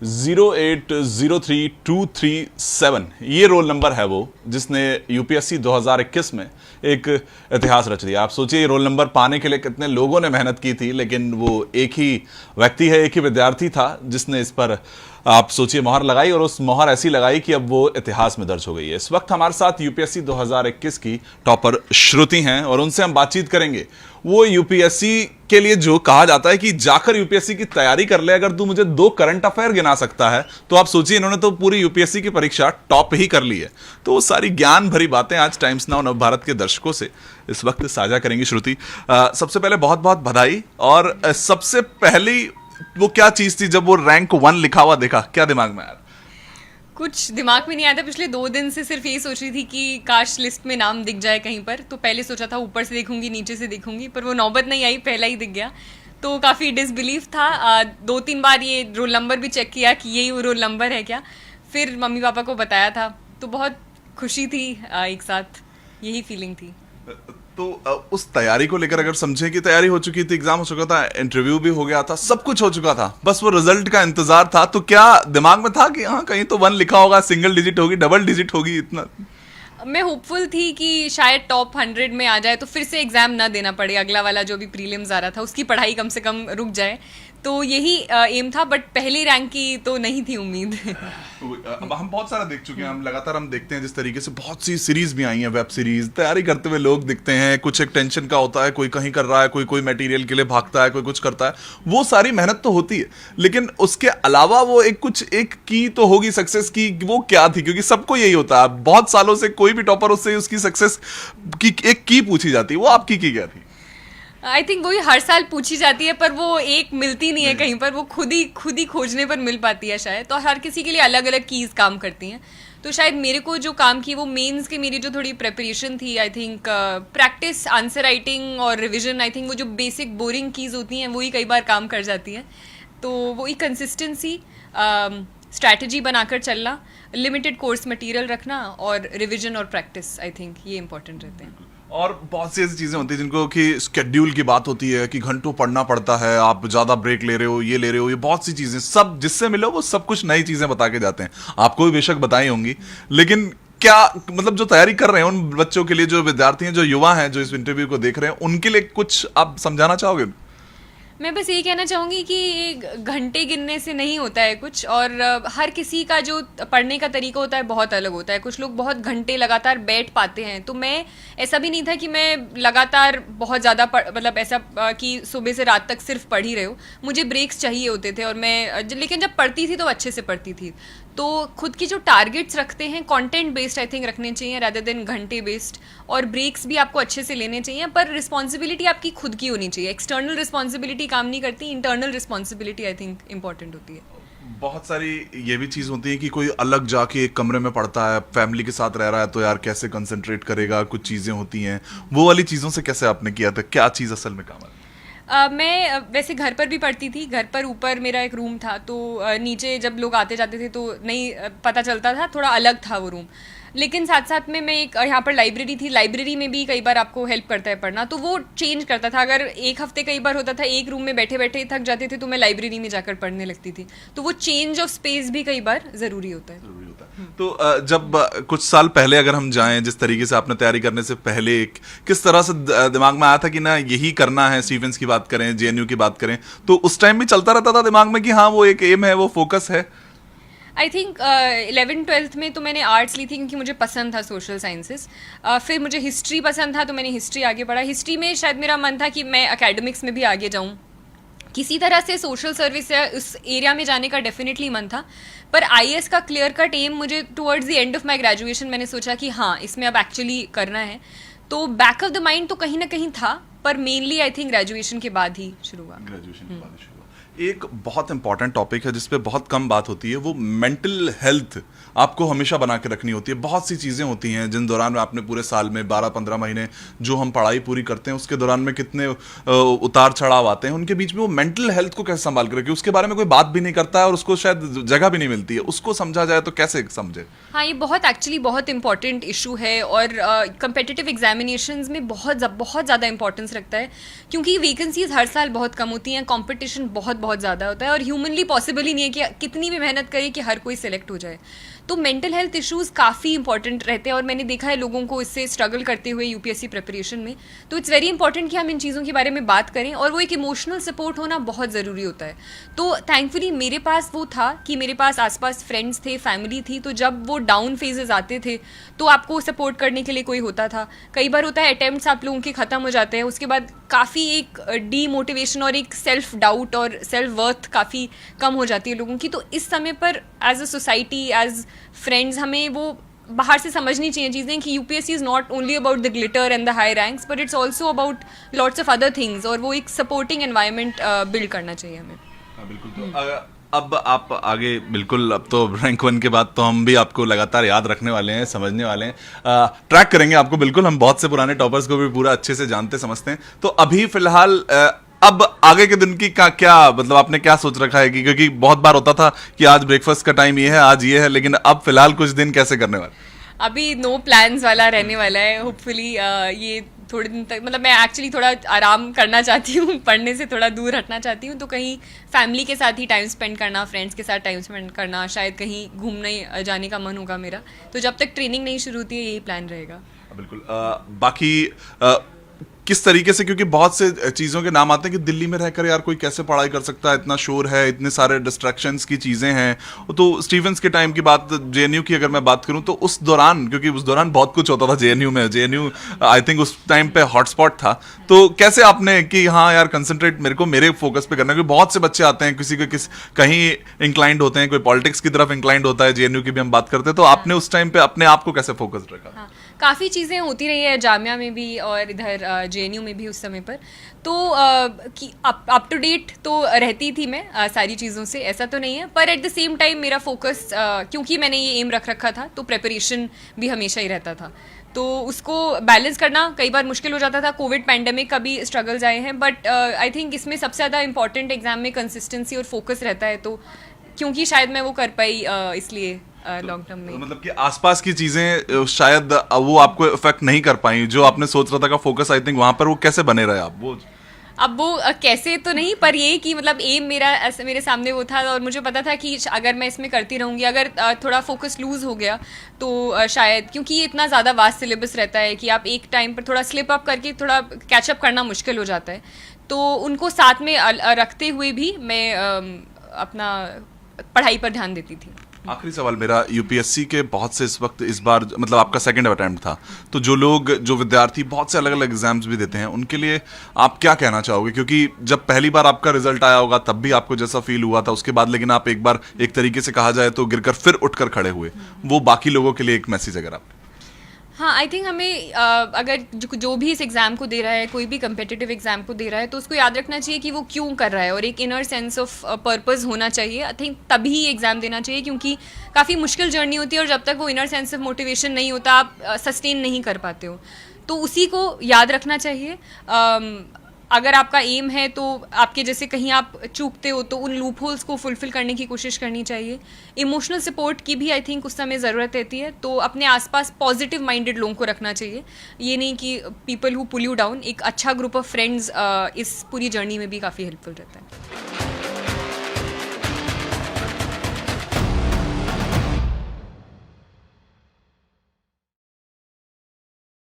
0803237 ये roll number है वो जिसने यूपीएससी 2021 में एक इतिहास रच दिया। आप सोचिए ये रोल नंबर पाने के लिए कितने लोगों ने मेहनत की थी, लेकिन वो एक ही व्यक्ति है, एक ही विद्यार्थी था जिसने इस पर आप सोचिए मोहर लगाई, और उस मोहर ऐसी लगाई कि अब वो इतिहास में दर्ज हो गई है। इस वक्त हमारे साथ यूपीएससी 2021 की टॉपर श्रुति हैं और उनसे हम बातचीत करेंगे। वो यूपीएससी के लिए जो कहा जाता है कि जाकर यूपीएससी की तैयारी कर ले, अगर तू मुझे 2 करंट अफेयर गिना सकता है, तो आप सोचिए इन्होंने तो पूरी यूपीएससी की परीक्षा टॉप ही कर ली है। तो वो सारी ज्ञान भरी बातें आज टाइम्स नाउ नवभारत के दर्शकों से इस वक्त साझा करेंगी श्रुति। सबसे पहले बहुत बहुत बधाई। और सबसे पहली वो क्या चीज थी जब वो रैंक 1 लिखा हुआ देखा, क्या दिमाग में आया? कुछ दिमाग में नहीं आया था। पिछले 2 दिन से सिर्फ यही सोच रही थी कि काश लिस्ट में नाम दिख जाए कहीं पर। तो पहले सोचा था ऊपर से देखूंगी, नीचे से देखूंगी, पर वो नौबत नहीं आई, पहला ही दिख गया। तो काफ़ी डिसबिलीफ था। 2-3 बार ये रोल नंबर भी चेक किया कि यही वो रोल नंबर है क्या। फिर मम्मी पापा को बताया था, तो बहुत खुशी थी। एक साथ यही फीलिंग थी। तो उस तैयारी को लेकर अगर समझें कि तैयारी हो चुकी थी, एग्जाम हो चुका था, इंटरव्यू भी हो गया था, सब कुछ हो चुका था, बस वो रिजल्ट का इंतजार था, तो क्या दिमाग में था कि हाँ कहीं तो 1 लिखा होगा, सिंगल डिजिट होगी, डबल डिजिट होगी? इतना मैं होपफुल थी कि शायद टॉप 100 में आ जाए, तो फिर से एग्जाम ना देना पड़े। अगला वाला जो भी प्रीलिम्स आ रहा था उसकी पढ़ाई कम से कम रुक जाए, तो यही एम था। बट पहली रैंक की तो नहीं थी उम्मीद। अब हम बहुत सारा देख चुके हैं, हम लगातार हम देखते हैं जिस तरीके से बहुत सी सीरीज भी आई हैं, वेब सीरीज तैयारी करते हुए लोग दिखते हैं। कुछ एक टेंशन का होता है, कोई कहीं कर रहा है, कोई मटेरियल के लिए भागता है, कोई कुछ करता है। वो सारी मेहनत तो होती है, लेकिन उसके अलावा वो एक की तो होगी सक्सेस की, वो क्या थी? क्योंकि सबको यही होता है, बहुत सालों से कोई भी टॉपर उससे उसकी सक्सेस की एक की पूछी जाती है। वो आपकी की क्या थी? आई थिंक वही हर साल पूछी जाती है, पर वो एक मिलती नहीं है कहीं पर। वो खुद ही खोजने पर मिल पाती है शायद। तो हर किसी के लिए अलग अलग कीज काम करती हैं। तो शायद मेरे को जो काम की वो मेंस के मेरी जो थोड़ी प्रेपरेशन थी, I think practice, answer writing और रिविजन, आई थिंक वो जो बेसिक बोरिंग कीज होती हैं वही कई बार काम कर जाती हैं। तो वही कंसिस्टेंसी, स्ट्रैटेजी बनाकर चलना, लिमिटेड कोर्स मटेरियल रखना और रिविजन और प्रैक्टिस, आई थिंक ये इंपॉर्टेंट रहते हैं। और बहुत सी ऐसी चीजें होती हैं जिनको कि स्केड्यूल की बात होती है कि घंटों पढ़ना पड़ता है, आप ज्यादा ब्रेक ले रहे हो, ये ले रहे हो, ये बहुत सी चीजें, सब जिससे मिलो वो सब कुछ नई चीजें बता के जाते हैं। आपको भी बेशक बताई होंगी, लेकिन क्या मतलब जो तैयारी कर रहे हैं उन बच्चों के लिए, जो विद्यार्थी हैं, जो युवा हैं, जो इस इंटरव्यू को देख रहे हैं, उनके लिए कुछ आप समझाना चाहोगे? मैं बस यही कहना चाहूँगी कि घंटे गिनने से नहीं होता है कुछ। और हर किसी का जो पढ़ने का तरीका होता है बहुत अलग होता है। कुछ लोग बहुत घंटे लगातार बैठ पाते हैं। तो मैं, ऐसा भी नहीं था कि मैं लगातार बहुत ज़्यादा मतलब ऐसा कि सुबह से रात तक सिर्फ पढ़ ही रहे हो। मुझे ब्रेक्स चाहिए होते थे, और मैं लेकिन जब पढ़ती थी तो अच्छे से पढ़ती थी। तो खुद की जो टारगेट्स रखते हैं कंटेंट बेस्ड आई थिंक रखने चाहिए रादर देन घंटे बेस्ड। और ब्रेक्स भी आपको अच्छे से लेने चाहिए, पर रिस्पॉन्सिबिलिटी आपकी खुद की होनी चाहिए। एक्सटर्नल रिस्पॉन्सिबिलिटी काम नहीं करती, internal responsibility I think important होती है। बहुत सारी ये भी चीज होती है कि कोई अलग जाके एक कमरे में पढ़ता है, फैमिली के साथ रह रहा है, तो यार कैसे कंसंट्रेट करेगा, कुछ चीजें होती हैं। वो वाली चीजों से कैसे आपने किया था? क्या चीज असल में काम है? मैं वैसे घर पर भी पढ़ती थी। घर पर ऊपर मेरा एक रूम था, तो नीचे जब लोग आते जाते थे तो नहीं पता चलता था, थोड़ा अलग था वो रूम। लेकिन साथ साथ में मैं एक यहाँ पर लाइब्रेरी थी, लाइब्रेरी में भी कई बार आपको हेल्प करता है पढ़ना, तो वो चेंज करता था। अगर एक हफ्ते कई बार होता था एक रूम में बैठे बैठे थक जाते थे, तो मैं लाइब्रेरी में जाकर पढ़ने लगती थी। तो वो चेंज ऑफ स्पेस भी कई बार ज़रूरी होता है। तो जब कुछ साल पहले अगर हम जाएं, जिस तरीके से आपने तैयारी करने से पहले किस तरह से दिमाग में आया था कि ना यही करना है? स्टीफेंस की बात करें, जेएनयू की बात करें, तो उस टाइम भी चलता रहता था दिमाग में कि हाँ वो एक एम है, वो फोकस है? आई थिंक 11th-12th में तो मैंने आर्ट्स ली थी क्योंकि मुझे पसंद था सोशल साइंसेस। फिर मुझे हिस्ट्री पसंद था, तो मैंने हिस्ट्री आगे पढ़ा। हिस्ट्री में शायद मेरा मन था कि मैं एकेडमिक्स में भी आगे जाऊँ, किसी तरह से सोशल सर्विस या उस एरिया में जाने का डेफिनेटली मन था। पर आईएएस का क्लियर कट एम मुझे towards the end of my graduation मैंने सोचा कि हाँ इसमें अब एक्चुअली करना है। तो बैक ऑफ द माइंड तो कहीं ना कहीं था, पर मेनली आई थिंक ग्रेजुएशन के बाद ही शुरू हुआ। ग्रेजुएशन के बाद ही शुरू हुआ। एक बहुत इंपॉर्टेंट टॉपिक है जिस पे बहुत कम बात होती है, वो मेंटल हेल्थ आपको हमेशा बना के रखनी होती है। बहुत सी चीज़ें होती हैं जिन दौरान आपने पूरे साल में 12-15 महीने जो हम पढ़ाई पूरी करते हैं, उसके दौरान में कितने उतार चढ़ाव आते हैं, उनके बीच में वो मेंटल हेल्थ को कैसे संभाल के रखें, उसके बारे में कोई बात भी नहीं करता है और उसको शायद जगह भी नहीं मिलती है। उसको समझा जाए तो कैसे समझे? हाँ, ये बहुत एक्चुअली बहुत इंपॉर्टेंट इशू है और कंपेटिटिव एग्जामिनेशंस में बहुत ज़्यादा इंपॉर्टेंस रखता है, क्योंकि वैकेंसीज हर साल बहुत कम होती हैं, कंपटीशन बहुत बहुत ज़्यादा होता है और ह्यूमनली पॉसिबल ही नहीं है कि कितनी भी मेहनत करे कि हर कोई सिलेक्ट हो जाए। तो मेंटल हेल्थ इश्यूज़ काफ़ी इंपॉर्टेंट रहते हैं और मैंने देखा है लोगों को इससे स्ट्रगल करते हुए यूपीएससी प्रिपरेशन में। तो इट्स वेरी इंपॉर्टेंट कि हम इन चीज़ों के बारे में बात करें और वो एक इमोशनल सपोर्ट होना बहुत ज़रूरी होता है। तो थैंकफुली मेरे पास वो था कि मेरे पास आसपास फ्रेंड्स थे, फैमिली थी, तो जब वो डाउन फेजेस आते थे तो आपको सपोर्ट करने के लिए कोई होता था। कई बार होता है अटेम्प्ट्स आप लोगों के ख़त्म हो जाते हैं, उसके बाद काफ़ी एक डीमोटिवेशन और एक सेल्फ डाउट और सेल्फ वर्थ काफ़ी कम हो जाती है लोगों की। तो इस समय पर as a society, as friends, हमें वो बाहर से समझनी चाहिए चीज़ें कि UPSC is not only about the glitter and the high ranks but it's also about lots of other things, और वो एक सपोर्टिंग एनवायरनमेंट बिल्ड करना चाहिए हमें। बिल्कुल। तो अब आप आगे बिल्कुल, अब तो रैंक 1 के बाद तो हम भी आपको लगातार याद रखने वाले हैं, समझने वाले हैं, ट्रैक करेंगे आपको बिल्कुल। हम बहुत से पुराने टॉपर्स को भी पूरा अच्छे से जानते समझते हैं। तो अभी फिलहाल अब आगे के दिन की क्या मतलब आपने क्या सोच रखा है? क्योंकि बहुत बार होता था कि आज ब्रेकफास्ट का टाइम ये है, आज ये है, लेकिन अब फिलहाल कुछ दिन कैसे करने वाले? अभी नो प्लान्स वाला रहने वाला है। होपफुली ये थोड़े दिन तक, मतलब मैं एक्चुअली थोड़ा आराम करना चाहती हूँ, पढ़ने से थोड़ा दूर हटना चाहती हूँ, तो कहीं फैमिली के साथ ही टाइम स्पेंड करना, फ्रेंड्स के साथ टाइम स्पेंड करना, शायद कहीं घूमने जाने का मन होगा मेरा। तो जब तक ट्रेनिंग नहीं शुरू होती है यही प्लान रहेगा। बिल्कुल। बाकी किस तरीके से, क्योंकि बहुत से चीज़ों के नाम आते हैं कि दिल्ली में रहकर यार कोई कैसे पढ़ाई कर सकता है, इतना शोर है, इतने सारे डिस्ट्रैक्शंस की चीज़ें हैं। तो स्टीवेंस के टाइम की बात, जेएनयू की अगर मैं बात करूं तो उस दौरान, क्योंकि उस दौरान बहुत कुछ होता था जेएनयू में, जेएनयू आई थिंक उस टाइम पे हॉटस्पॉट था। तो कैसे आपने कि हाँ यार कंसंट्रेट मेरे फोकस पे करना है, क्योंकि बहुत से बच्चे आते हैं, किसी को कहीं इंक्लाइंड होते हैं, कोई पॉलिटिक्स की तरफ इंक्लाइंड होता है, जेएनयू की भी हम बात करते हैं। तो आपने उस टाइम पे अपने आप को कैसे फोकस रखा? हाँ, काफ़ी चीज़ें होती रही है जामिया में भी और इधर जेएनयू में भी उस समय पर। तो कि अप टू डेट तो रहती थी मैं सारी चीज़ों से, ऐसा तो नहीं है, पर एट द सेम टाइम मेरा फोकस, क्योंकि मैंने ये एम रख रखा था, तो प्रिपरेशन भी हमेशा ही रहता था। तो उसको बैलेंस करना कई बार मुश्किल हो जाता था। कोविड पैंडेमिक का भी स्ट्रगल्स आए हैं, बट आई थिंक इसमें सबसे ज़्यादा इंपॉर्टेंट एग्जाम में कंसिस्टेंसी और फोकस रहता है। तो क्योंकि शायद मैं वो कर पाई इसलिए लॉन्ग टर्म में। मतलब कि आसपास की चीजें शायद वो आपको इफेक्ट नहीं कर पाई, जो आपने सोच रहा था का फोकस, आई थिंक वहां पर वो कैसे बने रहे आप? वो अब वो कैसे तो नहीं, पर ये कि मतलब एम मेरा मेरे सामने वो था और मुझे पता था कि अगर मैं इसमें करती रहूँगी, अगर थोड़ा फोकस लूज हो गया तो शायद, क्योंकि ये इतना ज़्यादा वास्ट सिलेबस रहता है कि आप एक टाइम पर थोड़ा स्लिप अप करके थोड़ा कैचअप करना मुश्किल हो जाता है। तो उनको साथ में रखते हुए भी मैं अपना पढ़ाई पर ध्यान देती थी। आखिरी सवाल मेरा, यूपीएससी के बहुत से इस वक्त, इस बार मतलब आपका सेकंड अटेम्प्ट था, तो जो विद्यार्थी बहुत से अलग अलग एग्जाम्स भी देते हैं, उनके लिए आप क्या कहना चाहोगे? क्योंकि जब पहली बार आपका रिजल्ट आया होगा तब भी आपको जैसा फील हुआ था, उसके बाद लेकिन आप एक बार एक तरीके से कहा जाए तो गिरकर फिर उठकर खड़े हुए, वो बाकी लोगों के लिए एक मैसेज अगर आप? हाँ, आई थिंक हमें अगर जो भी इस एग्ज़ाम को दे रहा है, कोई भी कम्पिटिटिव एग्ज़ाम को दे रहा है, तो उसको याद रखना चाहिए कि वो क्यों कर रहा है और एक इनर सेंस ऑफ पर्पस होना चाहिए। आई थिंक तभी ही एग्ज़ाम देना चाहिए, क्योंकि काफ़ी मुश्किल जर्नी होती है और जब तक वो इनर सेंस ऑफ मोटिवेशन नहीं होता आप सस्टेन नहीं कर पाते हो। तो उसी को याद रखना चाहिए। अगर आपका एम है तो आपके जैसे कहीं आप चूकते हो तो उन लूप होल्स को फुलफिल करने की कोशिश करनी चाहिए। इमोशनल सपोर्ट की भी आई थिंक उस समय ज़रूरत रहती है, तो अपने आसपास पॉजिटिव माइंडेड लोगों को रखना चाहिए। ये नहीं कि people who pull you down. एक अच्छा ग्रुप ऑफ फ्रेंड्स इस पूरी जर्नी में भी काफ़ी हेल्पफुल रहता है।